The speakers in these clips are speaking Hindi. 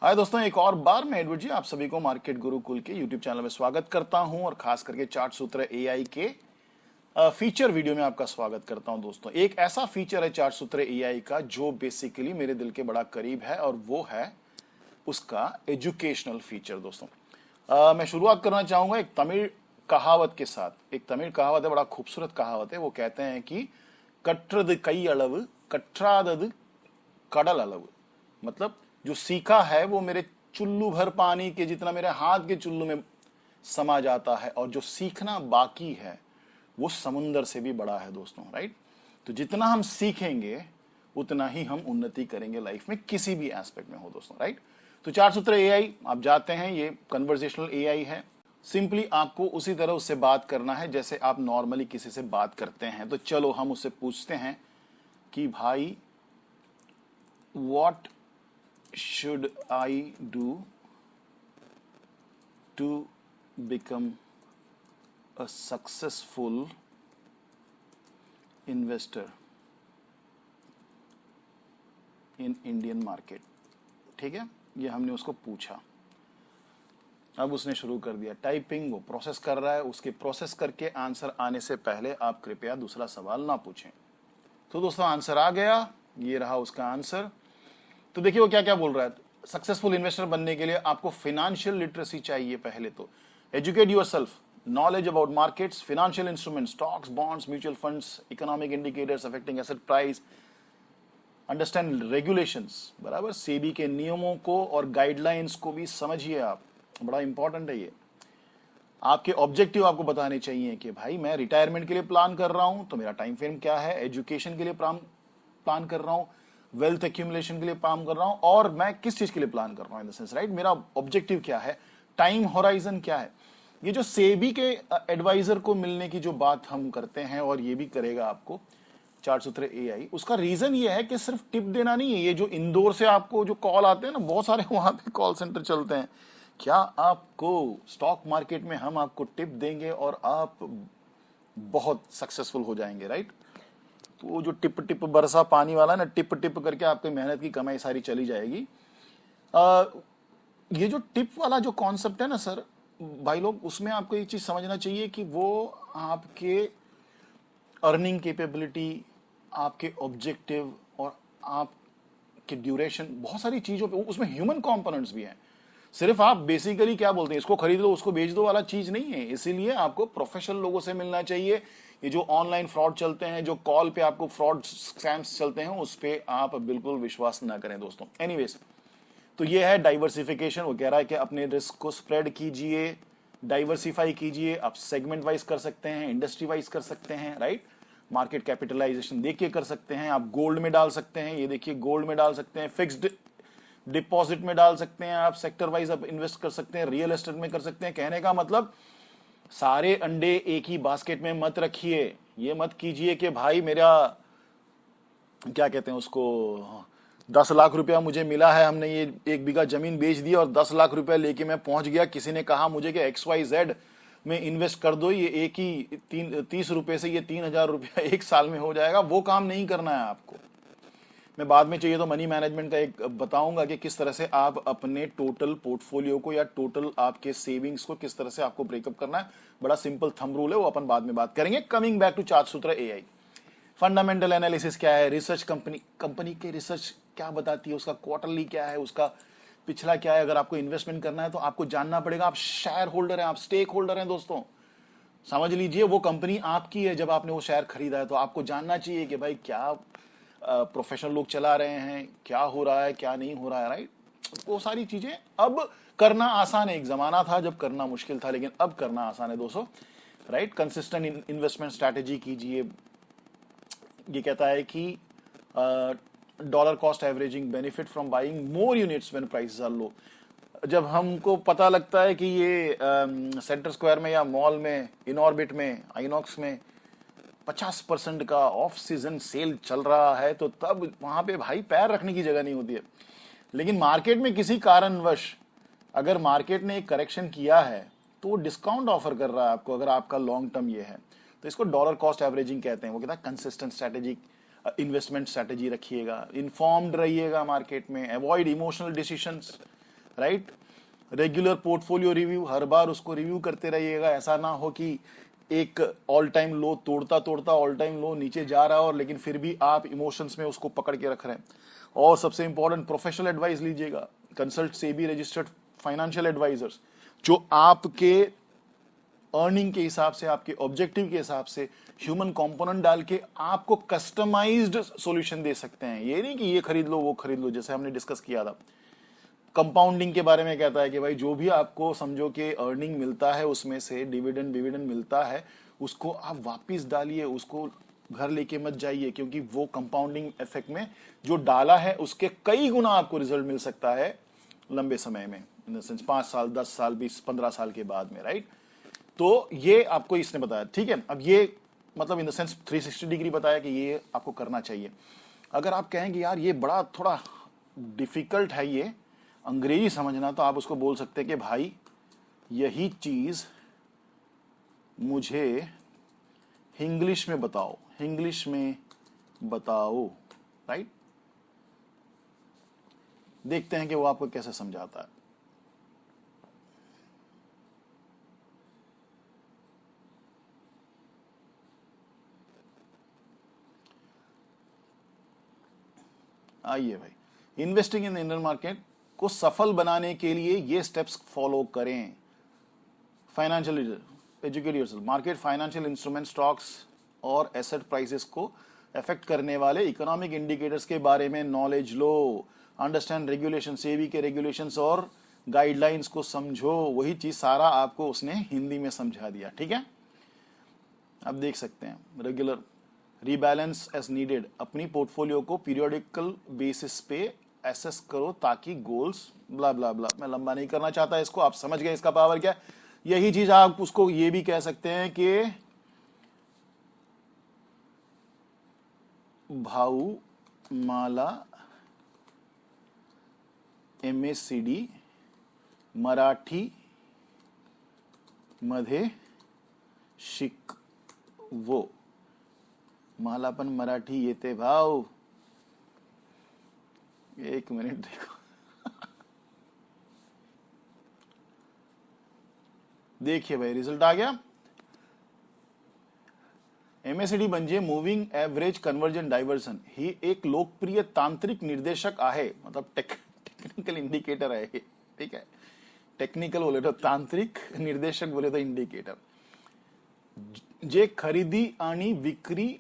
हाय दोस्तों, एक और बार मैं एडवर्ड जी आप सभी को मार्केट गुरुकुल के यूट्यूब चैनल में स्वागत करता हूं और खास करके चार्ट सूत्र एआई के फीचर वीडियो में आपका स्वागत करता हूं। दोस्तों, एक ऐसा फीचर है चार्ट सूत्र एआई का जो बेसिकली मेरे दिल के बड़ा करीब है और वो है उसका एजुकेशनल फीचर। दोस्तों, मैं शुरुआत करना चाहूंगा एक तमिल कहावत के साथ। एक तमिल कहावत है, बड़ा खूबसूरत कहावत है। वो कहते हैं कि कट्रद कई अलव कट्रादद कडल अलव। मतलब जो सीखा है वो मेरे चुल्लू भर पानी के जितना मेरे हाथ के चुल्लू में समा जाता है, और जो सीखना बाकी है वो समुंदर से भी बड़ा है। दोस्तों, राइट। तो जितना हम सीखेंगे उतना ही हम उन्नति करेंगे लाइफ में, किसी भी एस्पेक्ट में हो। दोस्तों, राइट। तो चार सूत्र एआई आप जाते हैं, ये कन्वर्सेशनल एआई है। सिंपली आपको उसी तरह उससे बात करना है जैसे आप नॉर्मली किसी से बात करते हैं। तो चलो हम उससे पूछते हैं कि भाई what should I do to become a successful investor in Indian market। ठीक है, ये हमने उसको पूछा। अब उसने शुरू कर दिया टाइपिंग, वो प्रोसेस कर रहा है। उसके प्रोसेस करके आंसर आने से पहले आप कृपया दूसरा सवाल ना पूछें। तो दोस्तों, आंसर आ गया, ये रहा उसका आंसर। तो देखिए वो क्या क्या बोल रहा है। सक्सेसफुल इन्वेस्टर बनने के लिए आपको फाइनेंशियल लिटरेसी चाहिए। पहले तो educate yourself, knowledge about markets, financial instruments, stocks, bonds, mutual funds, economic indicators affecting asset price, understand regulations, बराबर। सेबी के नियमों को और गाइडलाइंस को भी समझिए आप, बड़ा इंपॉर्टेंट है ये। आपके ऑब्जेक्टिव आपको बताने चाहिए कि भाई मैं रिटायरमेंट के लिए प्लान कर रहा हूं तो मेरा टाइम फ्रेम क्या है, एजुकेशन के लिए प्लान कर रहा हूं, वेल्थ एक्यूमुलेशन के लिए प्लान कर रहा हूं, और मैं किस चीज के लिए प्लान कर रहा हूं इन द सेंस, राइट। मेरा ऑब्जेक्टिव क्या है, टाइम होराइजन क्या है। ये जो सेबी के एडवाइजर को मिलने की जो बात हम करते हैं, और ये भी करेगा आपको चार्ट सूत्र एआई, उसका रीजन ये है कि सिर्फ टिप देना नहीं है। ये जो इंदौर से आपको जो कॉल आते हैं ना, बहुत सारे वहां पे कॉल सेंटर चलते हैं, क्या आपको स्टॉक मार्केट में हम आपको टिप देंगे और आप बहुत सक्सेसफुल हो जाएंगे, राइट। तो वो जो टिप टिप बरसा पानी वाला ना, टिप टिप करके आपकी मेहनत की कमाई सारी चली जाएगी। ये जो टिप वाला जो कॉन्सेप्ट है ना सर, भाई लोग, उसमें आपको एक चीज समझना चाहिए कि वो आपके अर्निंग कैपेबिलिटी, आपके ऑब्जेक्टिव और आपके ड्यूरेशन, बहुत सारी चीजों पे उसमें ह्यूमन कंपोनेंट्स भी हैं। सिर्फ आप बेसिकली क्या बोलते हैं, इसको खरीद लो उसको बेच दो वाला चीज नहीं है। इसीलिए आपको प्रोफेशनल लोगों से मिलना चाहिए। ये जो ऑनलाइन फ्रॉड चलते हैं, जो कॉल पे आपको फ्रॉड स्कैम्स चलते हैं, उस पे आप बिल्कुल विश्वास ना करें दोस्तों। एनीवेज, तो ये है डाइवर्सिफिकेशन। वो कह रहा है कि अपने रिस्क को स्प्रेड कीजिए, डाइवर्सिफाई कीजिए। आप सेगमेंट वाइज कर सकते हैं, इंडस्ट्री वाइज कर सकते हैं, राइट। मार्केट कैपिटलाइजेशन देखिए कर सकते हैं। आप गोल्ड में डाल सकते हैं, ये देखिए गोल्ड में डाल सकते हैं, फिक्स्ड डिपॉजिट में डाल सकते हैं, आप सेक्टर वाइज आप इन्वेस्ट कर सकते हैं, रियल एस्टेट में कर सकते हैं। कहने का मतलब सारे अंडे एक ही बास्केट में मत रखिए। ये मत कीजिए कि भाई मेरा क्या कहते हैं उसको, 10 लाख रुपया मुझे मिला है, हमने ये 1 बीघा जमीन बेच दी और 10 लाख रुपया लेके मैं पहुंच गया। किसी ने कहा मुझे कि XYZ में इन्वेस्ट कर दो, ये एक ही 30 रुपए से ये 3,000 रुपया एक साल में हो जाएगा। वो काम नहीं करना है आपको। मैं बाद में चाहिए तो मनी मैनेजमेंट का एक बताऊंगा कि किस तरह से आप अपने टोटल पोर्टफोलियो को या टोटल आपके सेविंग्स को किस तरह से आपको ब्रेकअप करना है। बड़ा सिंपल थंब रूल है, वो अपन बाद में बात करेंगे। कमिंग बैक टू चार्ट सूत्र एआई, फंडामेंटल एनालिसिस क्या है, रिसर्च कंपनी के रिसर्च क्या बताती है, उसका क्वार्टरली क्या है, उसका पिछला क्या है। अगर आपको इन्वेस्टमेंट करना है तो आपको जानना पड़ेगा। आप शेयर होल्डर हैं, आप स्टेक होल्डर हैं दोस्तों, समझ लीजिए वो कंपनी आपकी है। जब आपने वो शेयर खरीदा है तो आपको जानना चाहिए कि भाई क्या प्रोफेशनल लोग चला रहे हैं, क्या हो रहा है, क्या नहीं हो रहा है, राइट। वो सारी चीजें अब करना आसान है। एक जमाना था जब करना मुश्किल था, लेकिन अब करना आसान है दोस्तों, राइट। कंसिस्टेंट इन्वेस्टमेंट स्ट्रैटेजी कीजिए। ये कहता है कि dollar cost averaging, benefit from buying more units when prices are low. जब हमको पता लगता है कि ये सेंटर स्क्वायर में या मॉल में, इनऑर्बिट में, आइनॉक्स में 50% का ऑफ सीजन सेल चल रहा है, तो तब वहां पे भाई पैर रखने की जगह नहीं होती है। लेकिन मार्केट में किसी कारणवश अगर मार्केट ने एक करेक्शन किया है तो वो डिस्काउंट ऑफर कर रहा है आपको, अगर आपका लॉन्ग टर्म ये है तो इसको डॉलर कॉस्ट एवरेजिंग कहते हैं। वो कहता है कंसिस्टेंट स्ट्रेटेजी इन्वेस्टमेंट स्ट्रेटेजी रखिएगा, इन्फॉर्म्ड रहिएगा मार्केट में, avoid emotional decisions, right. Regular portfolio review, हर बार उसको रिव्यू करते रहिएगा। ऐसा ना हो कि एक ऑल टाइम लो तोड़ता तोड़ता ऑल टाइम लो नीचे जा रहा हो और लेकिन फिर भी आप इमोशंस में उसको पकड़ के रख रहे हैं। और सबसे इंपॉर्टेंट, प्रोफेशनल एडवाइस लीजिएगा। Consult SEBI registered financial advisors जो आपके अर्निंग के हिसाब से, आपके ऑब्जेक्टिव के हिसाब से ह्यूमन कंपोनेंट डाल के आपको कस्टमाइज्ड सॉल्यूशन दे सकते हैं। ये नहीं कि ये खरीद लो वो खरीद लो, जैसे हमने डिस्कस किया था। कंपाउंडिंग के बारे में कहता है कि भाई जो भी आपको समझो कि अर्निंग मिलता है उसमें से डिविडेंड मिलता है, उसको आप वापिस डालिए, उसको घर लेके मत जाइए, क्योंकि वो कंपाउंडिंग इफेक्ट में जो डाला है उसके कई गुना आपको रिजल्ट मिल सकता है लंबे समय में, इन द सेंस 5 साल 10 साल 20 15 साल के बाद में, राइट। तो ये आपको इसने बताया, ठीक है। अब ये मतलब इन द सेंस 360 डिग्री बताया कि ये आपको करना चाहिए। अगर आप कहेंगे यार ये बड़ा थोड़ा डिफिकल्ट है ये अंग्रेजी समझना, तो आप उसको बोल सकते हैं कि भाई यही चीज मुझे इंग्लिश में बताओ, इंग्लिश में बताओ, राइट। देखते हैं कि वो आपको कैसे समझाता है। आइए भाई, इन्वेस्टिंग इन इंडियन मार्केट को सफल बनाने के लिए ये स्टेप्स फॉलो करें। Financial educate yourself, market financial instrument, stocks और एसेट प्राइसेस को अफेक्ट करने वाले इकोनॉमिक इंडिकेटर्स के बारे में नॉलेज लो। अंडरस्टैंड रेगुलेशन, सेबी के रेगुलेशंस और गाइडलाइंस को समझो। वही चीज सारा आपको उसने हिंदी में समझा दिया, ठीक है। अब देख सकते हैं, रेगुलर रीबैलेंस एज नीडेड, अपनी पोर्टफोलियो को पीरियोडिकल बेसिस पे एसेस करो ताकि गोल्स ब्ला ब्ला ब्ला, मैं लंबा नहीं करना चाहता इसको, आप समझ गए इसका पावर क्या। यही चीज आप उसको ये भी कह सकते हैं कि भाऊ माला MACD मराठी मध्ये शिकवो। मला पण मराठी येते भाऊ। एक मिनिट देखो, देखिए भाई रिजल्ट आ गया। MACD म्हणजे मूविंग एव्हरेज कन्वर्जन डायव्हर्जन, ही एक लोकप्रिय तांत्रिक निर्देशक आहे, मतलब टेक्निकल इंडिकेटर आहे, ठीक है। टेक्निकल बोले तो तांत्रिक, निर्देशक बोले तो इंडिकेटर, जे खरेदी आणि विक्री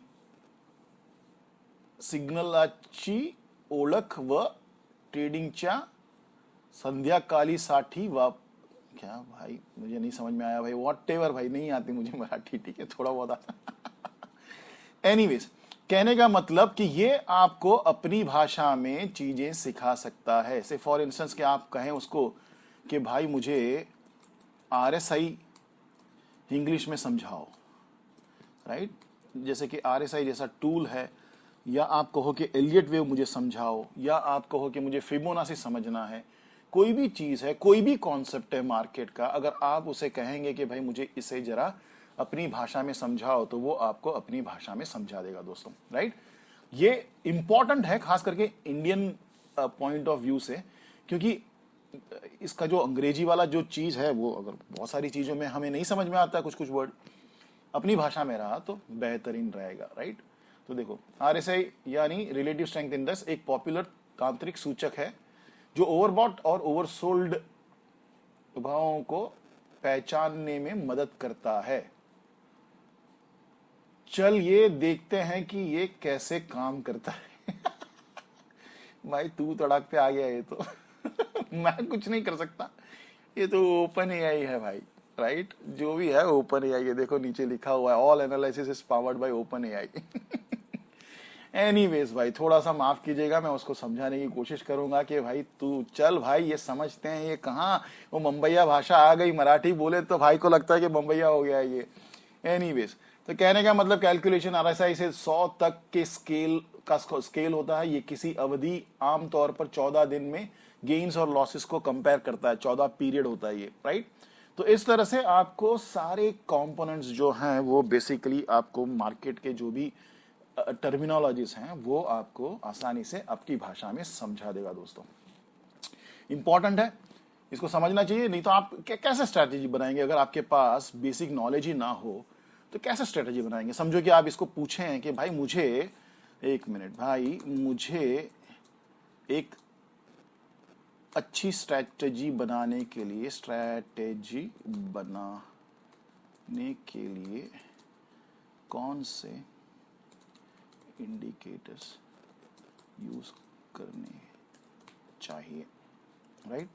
सिग्नलाची ओळख व ट्रेडिंगच्या संध्याकाळीसाठी क्या भाई मुझे नहीं समझ में आया भाई, वॉट एवर भाई, नहीं आती मुझे मराठी, ठीक है, थोड़ा बहुत आता। एनीवेज, कहने का मतलब कि ये आपको अपनी भाषा में चीजें सिखा सकता है। से फॉर इंस्टेंस कि आप कहें उसको कि भाई मुझे RSI इंग्लिश में समझाओ, राइट। जैसे कि RSI जैसा टूल है, या आप कहो कि एलियट वेव मुझे समझाओ, या आप कहो कि मुझे फिबोनाची समझना है। कोई भी चीज है, कोई भी कॉन्सेप्ट है मार्केट का, अगर आप उसे कहेंगे कि भाई मुझे इसे जरा अपनी भाषा में समझाओ, तो वो आपको अपनी भाषा में समझा देगा दोस्तों, राइट। ये इंपॉर्टेंट है खास करके इंडियन पॉइंट ऑफ व्यू से, क्योंकि इसका जो अंग्रेजी वाला जो चीज है वो अगर बहुत सारी चीजों में हमें नहीं समझ में आता, कुछ कुछ वर्ड अपनी भाषा में रहा तो बेहतरीन रहेगा, राइट। तो देखो RSI यानी रिलेटिव स्ट्रेंथ इंडेक्स एक पॉपुलर तांत्रिक सूचक है जो ओवरबॉट और ओवरसोल्ड प्रभावों को पहचानने में मदद करता है। चल ये देखते हैं कि ये कैसे काम करता है। भाई तू तड़क पे आ गया ये तो। मैं कुछ नहीं कर सकता, ये तो ओपन AI है भाई, राइट। जो भी है ओपन AI है, देखो नीचे लिखा हुआ है all analysis is powered by open AI। Anyways भाई थोड़ा सा माफ कीजिएगा, मैं उसको समझाने की कोशिश करूंगा कि भाई तू चल भाई, ये समझते हैं, ये कहाँ वो मुंबईया भाषा आ गई, मराठी बोले तो भाई को लगता है कि मुंबईया हो गया ये। एनीवेज, तो कहने का मतलब कैलकुलेशन RSI से 100 तक के स्केल का स्केल होता है। ये किसी अवधि आमतौर पर 14 दिन में गेन्स और लॉसेस को कंपेयर करता है, 14 पीरियड होता है ये, राइट। तो इस तरह से आपको सारे कंपोनेंट्स जो हैं वो बेसिकली आपको मार्केट के जो भी टर्मिनोलॉजीज हैं वो आपको आसानी से आपकी भाषा में समझा देगा दोस्तों। इंपॉर्टेंट है इसको समझना चाहिए, नहीं तो आप कैसे स्ट्रैटेजी बनाएंगे अगर आपके पास बेसिक नॉलेज ही ना हो, तो कैसे स्ट्रैटेजी बनाएंगे। समझो कि आप इसको पूछें कि भाई मुझे, एक मिनट भाई, मुझे एक अच्छी स्ट्रैटेजी बनाने के लिए, कौन से इंडिकेटर्स यूज करने चाहिए, राइट।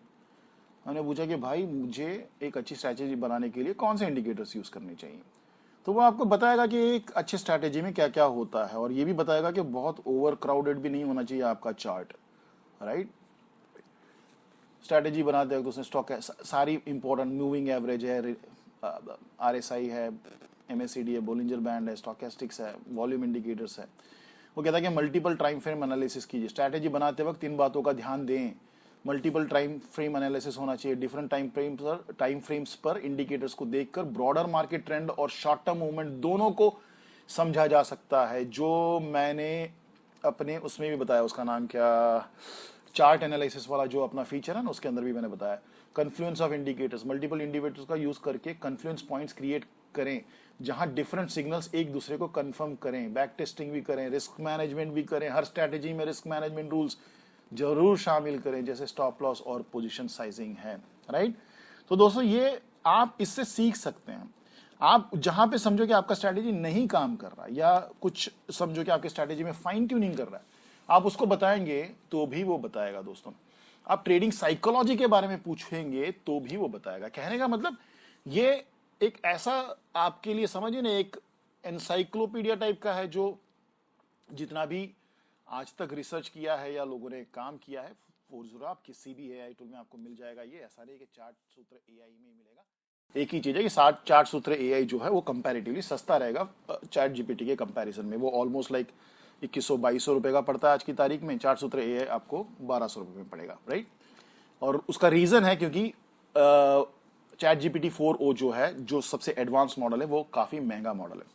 हमने पूछा कि भाई मुझे एक अच्छी स्ट्रैटेजी बनाने के लिए कौन से इंडिकेटर्स यूज करने चाहिए, तो वो आपको बताएगा कि एक अच्छी स्ट्रैटेजी में क्या क्या होता है, और ये भी बताएगा कि बहुत ओवर क्राउडेड भी नहीं होना चाहिए आपका चार्ट, राइट। स्ट्रैटेजी बनाते हैं तो उसमें स्टॉक है, सारी इंपॉर्टेंट मूविंग एवरेज है, RSI है, MACD है, बोलिंजर बैंड है, स्टॉकेस्टिक्स है, वॉल्यूम इंडिकेटर्स है। वो कहता है कि मल्टीपल टाइम फ्रेम एनालिसिस कीजिए। स्ट्रैटेजी बनाते वक्त इन बातों का ध्यान दें, मल्टीपल टाइम फ्रेम एनालिसिस होना चाहिए, डिफरेंट टाइम फ्रेम्स पर इंडिकेटर्स को देखकर ब्रॉडर मार्केट ट्रेंड और शॉर्ट टर्म मूवमेंट दोनों को समझा जा सकता है। जो मैंने अपने उसमें भी बताया, उसका नाम क्या, चार्ट एनालिसिस वाला जो अपना फीचर है ना, उसके अंदर भी मैंने बताया। Confluence of indicators, multiple indicators का यूज करके कन्फ्लुएंस पॉइंट्स क्रिएट करें जहां डिफरेंट सिग्नल्स एक दूसरे को कंफर्म करें, बैक टेस्टिंग भी करें, रिस्क मैनेजमेंट भी करें। हर स्ट्रैटेजी में रिस्क मैनेजमेंट रूल्स जरूर शामिल करें, जैसे स्टॉप लॉस और पोजीशन साइजिंग है, राइट। तो दोस्तों ये आप इससे सीख सकते हैं। आप जहां पे समझो कि आपका स्ट्रैटेजी नहीं काम कर रहा, या कुछ समझो कि आपकी स्ट्रैटेजी में फाइन ट्यूनिंग कर रहा है, आप उसको बताएंगे तो भी वो बताएगा दोस्तों। आप ट्रेडिंग साइकोलॉजी के बारे में पूछेंगे तो भी वो बताएगा। कहने का मतलब ये एक ऐसा आपके लिए समझिए ना, एक एनसाइक्लोपीडिया टाइप का है, जो जितना भी आज तक रिसर्च किया है या लोगों ने काम किया है, फोर्जरा आप किसी भी AI टूल में आपको मिल जाएगा। ये ऐसा नहीं कि चार्ट सूत्र AI में ही मिलेगा। एक ही चीज है कि चार्ट सूत्र AI जो है वो कंपैरेटिवली सस्ता रहेगा चैट GPT के कंपैरिजन में। वो ऑलमोस्ट लाइक 2100-2200 रुपए का पड़ता है आज की तारीख में। चार्ट सूत्र AI आपको 1200 रुपए में पड़ेगा, राइट। और उसका रीजन है क्योंकि चैट GPT 4o जो है, जो सबसे एडवांस मॉडल है, वो काफी महंगा मॉडल है।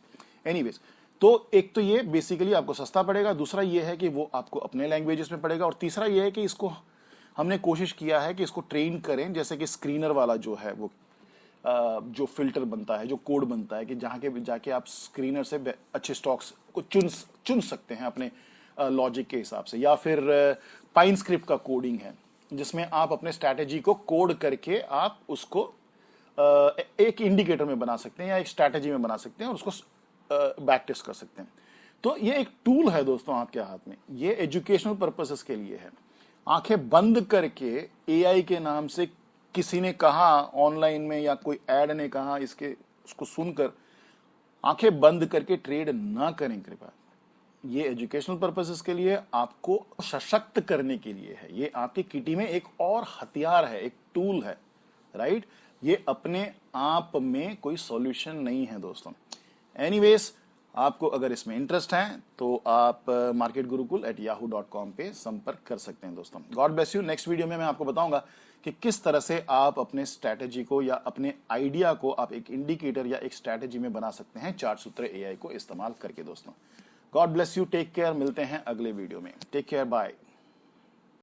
एनीवेज, तो एक तो ये बेसिकली आपको सस्ता पड़ेगा, दूसरा ये है कि वो आपको अपने लैंग्वेजेस में पड़ेगा, और तीसरा ये है कि इसको हमने कोशिश किया है कि इसको ट्रेन करें, जैसे कि स्क्रीनर वाला जो है वो जो फिल्टर बनता है, जो कोड बनता है, कि जहां के जाके आप स्क्रीनर से अच्छे स्टॉक्स को चुन सकते हैं अपने लॉजिक के हिसाब से। या फिर पाइन स्क्रिप्ट का कोडिंग है, जिसमें आप अपने स्ट्रैटेजी को कोड करके आप उसको एक इंडिकेटर में बना सकते हैं या एक स्ट्रैटेजी में बना सकते हैं, और उसको बैक टेस्ट कर सकते हैं। तो ये एक टूल है दोस्तों आपके हाथ में, ये एजुकेशनल पर्पसेस के लिए है। आंखें बंद करके AI के नाम से किसी ने कहा ऑनलाइन में, या कोई ऐड ने कहा, उसको सुनकर आंखें बंद करके ट्रेड ना करें कृपया। ये एजुकेशनल पर्पसेस के लिए, आपको सशक्त करने के लिए है। ये आपकी किटी में एक और हथियार है, एक टूल है, राइट। ये अपने आप में कोई सॉल्यूशन नहीं है दोस्तों। एनीवेज, आपको अगर इसमें इंटरेस्ट है तो आप marketgurukul@yahoo.com पे संपर्क कर सकते हैं दोस्तों। God bless you. Next video में मैं आपको बताऊंगा कि किस तरह से आप अपने स्ट्रैटेजी को या अपने आइडिया को आप एक इंडिकेटर या एक स्ट्रैटेजी में बना सकते हैं चार्ट सूत्र AI को इस्तेमाल करके दोस्तों। God bless you, take care, मिलते हैं अगले वीडियो में। Take care, bye.